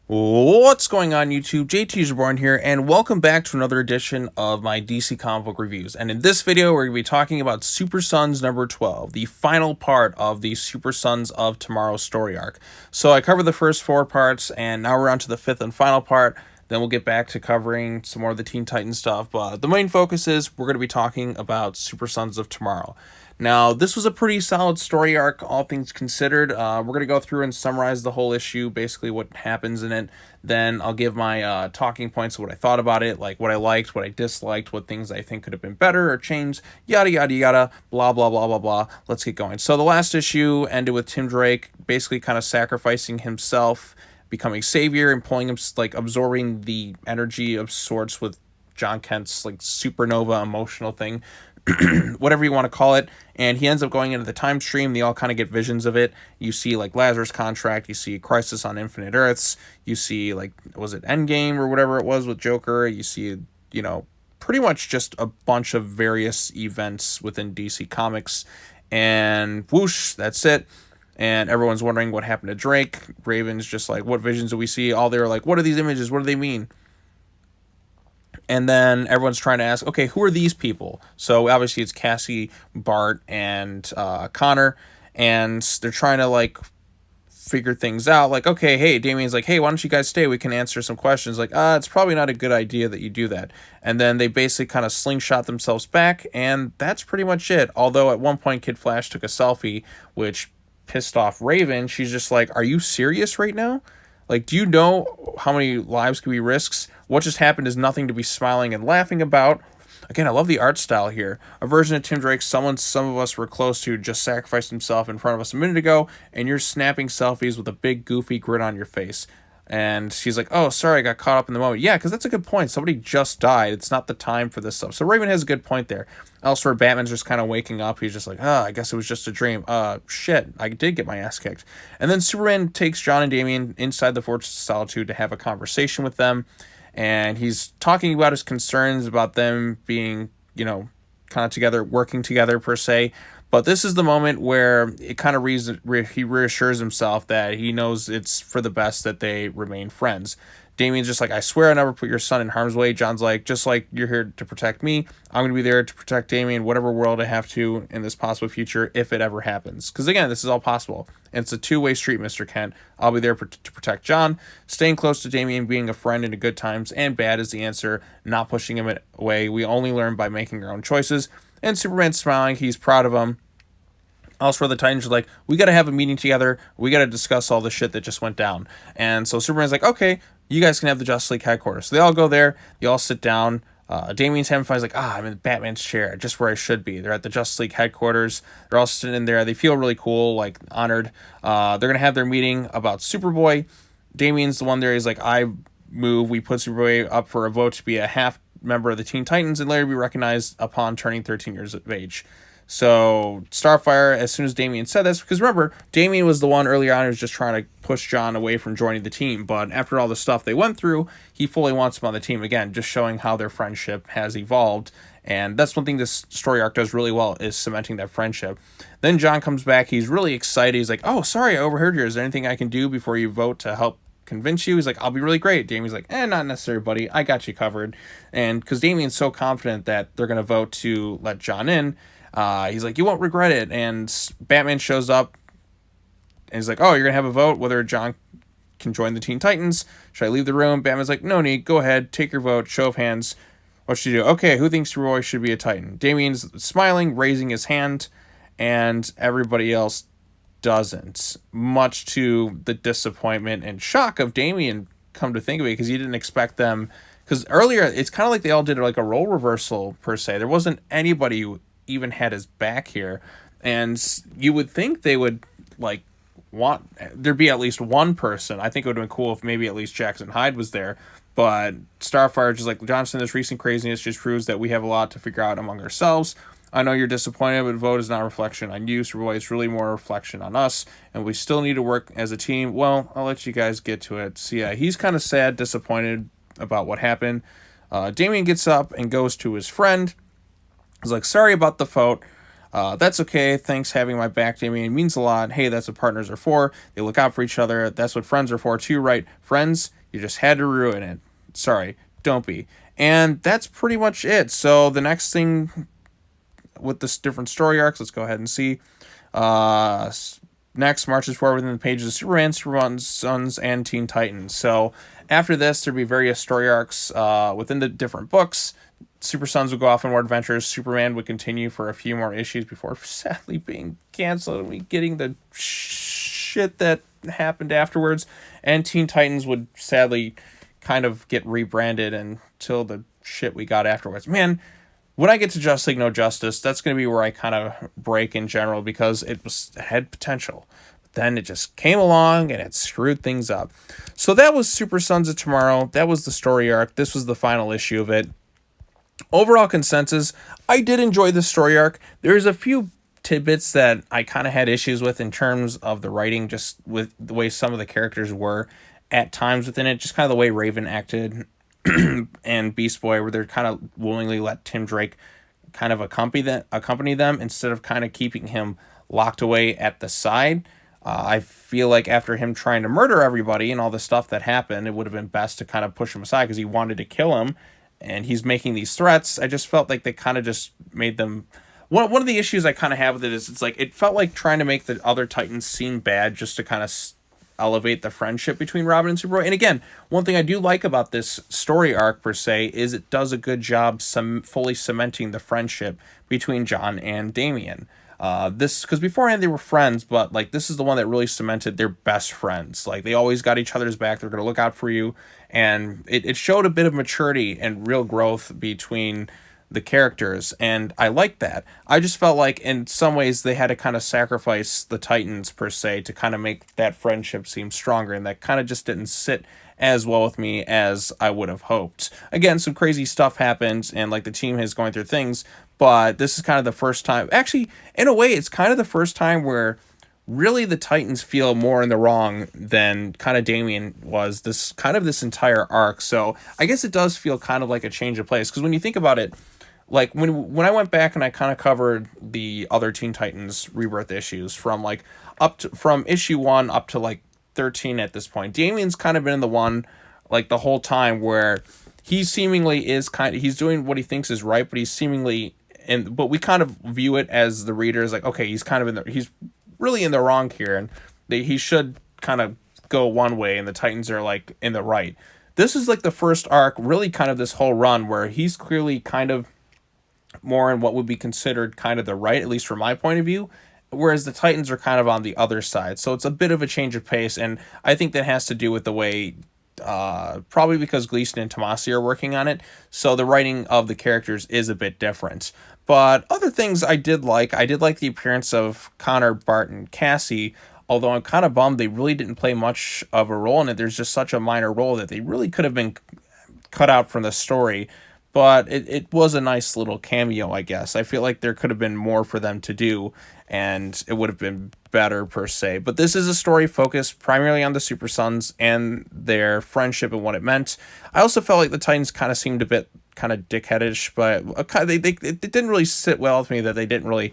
What's going on, YouTube? JT's Reborn here, and welcome back to another edition of my DC comic book reviews. And in this video, we're going to be talking about Super Sons number 12, the final part of the Super Sons of Tomorrow story arc. So I covered the first four parts, and now we're on to the fifth and final part. Then we'll get back to covering some more of the Teen Titans stuff. But the main focus is we're going to be talking about Super Sons of Tomorrow. Now, this was a pretty solid story arc, all things considered. We're going to go through and summarize the whole issue, basically what happens in it. Then I'll give my talking points of what I thought about it, like what I liked, what I disliked, what things I think could have been better or changed, yada, yada, yada, blah, blah, blah, blah, blah. Let's get going. So the last issue ended with Tim Drake basically kind of sacrificing himself, becoming savior, and pulling him, like, absorbing the energy of sorts with John Kent's, like, supernova emotional thing, whatever you want to call it. And he ends up going into the time stream. They all kind of get visions of it. You see, like, Lazarus Contract. You see Crisis on Infinite Earths. You see, like, was it Endgame or whatever it was with Joker? You see, pretty much just a bunch of various events within DC Comics. And whoosh, that's it. And everyone's wondering what happened to Drake. Raven's just like, what visions do we see? All they were like, what are these images? What do they mean? And then everyone's trying to ask, okay, who are these people? So obviously it's Cassie, Bart, and Connor, and they're trying to, like, figure things out. Like, okay, hey, Damian's like, hey, why don't you guys stay? We can answer some questions. Like, it's probably not a good idea that you do that. And then they basically kind of slingshot themselves back, and that's pretty much it. Although at one point Kid Flash took a selfie, which pissed off Raven. She's just like, are you serious right now? Like, do you know how many lives could be risks? What just happened is nothing to be smiling and laughing about. Again, I love the art style here. A version of Tim Drake, someone some of us were close to, just sacrificed himself in front of us a minute ago, and you're snapping selfies with a big, goofy grin on your face. And she's like, oh, sorry, I got caught up in the moment. Yeah, because that's a good point. Somebody just died. It's not the time for this stuff. So Raven has a good point there. Elsewhere, Batman's just kind of waking up. He's just like, I guess it was just a dream. Shit, I did get my ass kicked. And then Superman takes John and Damian inside the Fortress of Solitude to have a conversation with them. And he's talking about his concerns about them being, kind of together, working together per se. But this is the moment where it kind of he reassures himself that he knows it's for the best that they remain friends. Damien's just like, I swear I never put your son in harm's way. John's like, just like you're here to protect me, I'm going to be there to protect Damian, whatever world I have to in this possible future, if it ever happens. Because again, this is all possible. And it's a two-way street, Mr. Kent. I'll be there to protect John. Staying close to Damian, being a friend in the good times and bad is the answer. Not pushing him away. We only learn by making our own choices. And Superman's smiling. He's proud of him. Elsewhere, the Titans are like, we got to have a meeting together. We got to discuss all the shit that just went down. And so Superman's like, okay, you guys can have the Justice League headquarters. So they all go there. They all sit down. Damien's having fun. He's like, I'm in Batman's chair, just where I should be. They're at the Justice League headquarters. They're all sitting in there. They feel really cool, like honored. They're going to have their meeting about Superboy. Damien's the one there. He's like, we put Superboy up for a vote to be a half member of the Teen Titans and later be recognized upon turning 13 years of age. So Starfire, as soon as Damian said this, because remember, Damian was the one earlier on who was just trying to push John away from joining the team, but after all the stuff they went through, he fully wants him on the team again, just showing how their friendship has evolved. And that's one thing this story arc does really well, is cementing that friendship. Then John comes back. He's really excited. He's like, oh, sorry, I overheard you. Is there anything I can do before you vote to help convince you? He's like, I'll be really great. Damien's like, not necessary, buddy. I got you covered. And because Damien's so confident that they're going to vote to let John in, he's like, you won't regret it. And Batman shows up and he's like, oh, you're going to have a vote whether John can join the Teen Titans. Should I leave the room? Batman's like, no need. Go ahead. Take your vote. Show of hands. What should you do? Okay, who thinks Roy should be a Titan? Damien's smiling, raising his hand, and everybody else doesn't. Much to the disappointment and shock of Damian, come to think of it, because he didn't expect them. Because earlier, it's kind of like they all did like a role reversal, per se. There wasn't anybody who even had his back here, and you would think they would like want there'd be at least one person. I think it would have been cool if maybe at least Jackson Hyde was there, but Starfire just like, Johnson, this recent craziness just proves that we have a lot to figure out among ourselves. I know you're disappointed, but vote is not a reflection on you, Superboy. It's really more a reflection on us, and we still need to work as a team. Well, I'll let you guys get to it. So yeah, he's kind of sad, disappointed about what happened. Damian gets up and goes to his friend. He's like, sorry about the vote. That's okay. Thanks having my back, Damian. It means a lot. Hey, that's what partners are for. They look out for each other. That's what friends are for too, right? Friends, you just had to ruin it. Sorry, don't be. And that's pretty much it. So the next thing with this different story arcs, let's go ahead and see. Next marches forward within the pages of Superman, Supersons, and Teen Titans. So after this, there'll be various story arcs within the different books. Super Sons would go off on more adventures. Superman would continue for a few more issues before sadly being canceled and we getting the shit that happened afterwards. And Teen Titans would sadly kind of get rebranded until the shit we got afterwards. Man, when I get to Just League No Justice, that's going to be where I kind of break in general because it had potential. But then it just came along and it screwed things up. So that was Super Sons of Tomorrow. That was the story arc. This was the final issue of it. Overall consensus, I did enjoy the story arc. There's a few tidbits that I kind of had issues with in terms of the writing, just with the way some of the characters were at times within it, just kind of the way Raven acted and Beast Boy, where they're kind of willingly let Tim Drake kind of accompany them instead of kind of keeping him locked away at the side. I feel like after him trying to murder everybody and all the stuff that happened, it would have been best to kind of push him aside because he wanted to kill him. And he's making these threats. I just felt like they kind of just made them... One of the issues I kind of have with it is it's like it felt like trying to make the other Titans seem bad just to kind of elevate the friendship between Robin and Superboy. And again, one thing I do like about this story arc per se is it does a good job fully cementing the friendship between John and Damian. This because beforehand they were friends, but like this is the one that really cemented their best friends. Like they always got each other's back. They're going to look out for you. And it showed a bit of maturity and real growth between the characters, and I liked that. I just felt like in some ways they had to kind of sacrifice the Titans per se to kind of make that friendship seem stronger, and that kind of just didn't sit as well with me as I would have hoped. Again, some crazy stuff happens, and like the team is going through things, but this is kind of the first time, actually, in a way, it's kind of the first time where really the Titans feel more in the wrong than kind of Damian was this entire arc. So I guess it does feel kind of like a change of place, because when you think about it, like when I went back and I kind of covered the other Teen Titans Rebirth issues from from issue 1 up to like 13 at this point, Damian's kind of been the one like the whole time where he seemingly he's doing what he thinks is right, but he's seemingly but we kind of view it as the readers like, okay, he's kind of he's really in the wrong here, and he should kind of go one way and the Titans are like in the right. This is like the first arc, really kind of this whole run where he's clearly kind of more in what would be considered kind of the right, at least from my point of view, whereas the Titans are kind of on the other side. So it's a bit of a change of pace, and I think that has to do with the way probably because Gleason and Tomasi are working on it, so the writing of the characters is a bit different. But other things I did like the appearance of Connor, Bart, and Cassie, although I'm kind of bummed they really didn't play much of a role in it. There's just such a minor role that they really could have been cut out from the story, but it was a nice little cameo, I guess. I feel like there could have been more for them to do, and it would have been better per se. But this is a story focused primarily on the Super Sons and their friendship and what it meant. I also felt like the Titans kind of seemed a bit kind of dickheadish, but it didn't really sit well with me that they didn't really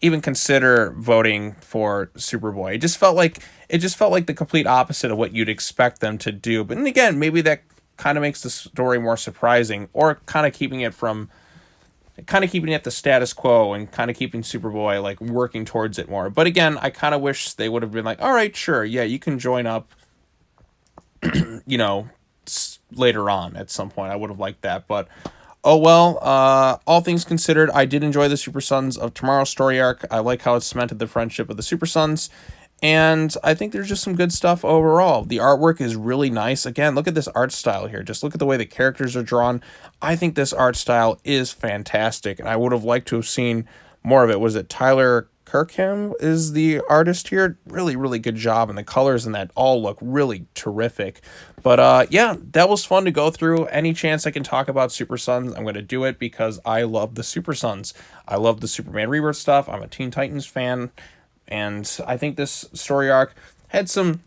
even consider voting for Superboy. It just felt like the complete opposite of what you'd expect them to do. But then again, maybe that kind of makes the story more surprising, or kind of keeping it at the status quo and kind of keeping Superboy like working towards it more. But again, I kind of wish they would have been like, all right, sure, yeah, you can join up, later on at some point. I would have liked that, but oh well. All things considered, I did enjoy the Super Sons of Tomorrow story arc. I like how it cemented the friendship of the Super Sons, and I think there's just some good stuff overall. The artwork is really nice. Again, look at this art style here. Just look at the way the characters are drawn. I think this art style is fantastic, and I would have liked to have seen more of it. Was it Tyler Kirkham is the artist here? Really, really good job, and the colors in that all look really terrific. But yeah, that was fun to go through. Any chance I can talk about Super Sons, I'm going to do it because I love the Super Sons. I love the Superman Rebirth stuff. I'm a Teen Titans fan. And I think this story arc had some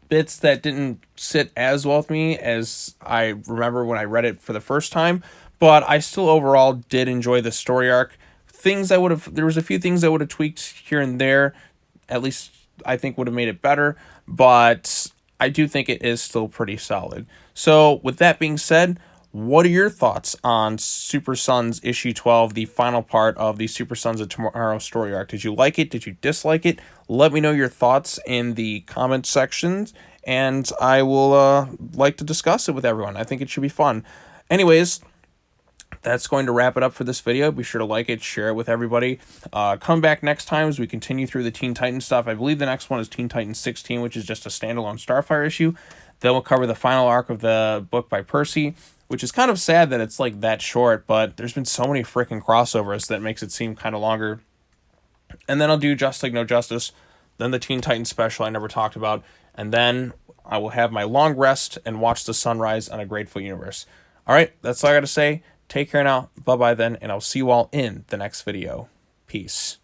bits that didn't sit as well with me as I remember when I read it for the first time. But I still overall did enjoy the story arc. things there was a few things I would have tweaked here and there, at least I think would have made it better, but I do think it is still pretty solid. So with that being said, what are your thoughts on Super Sons issue 12, the final part of the Super Sons of Tomorrow story arc? Did you like it? Did you dislike it? Let me know your thoughts in the comment sections, and I will like to discuss it with everyone. I think it should be fun. Anyways, that's going to wrap it up for this video. Be sure to like it, share it with everybody. Come back next time as we continue through the Teen Titans stuff. I believe the next one is Teen Titans 16, which is just a standalone Starfire issue. Then we'll cover the final arc of the book by Percy, which is kind of sad that it's like that short, but there's been so many freaking crossovers that makes it seem kind of longer. And then I'll do Just Like No Justice, then the Teen Titans special I never talked about, and then I will have my long rest and watch the sunrise on a Grateful Universe. All right, that's all I got to say. Take care now. Bye-bye then, and I'll see you all in the next video. Peace.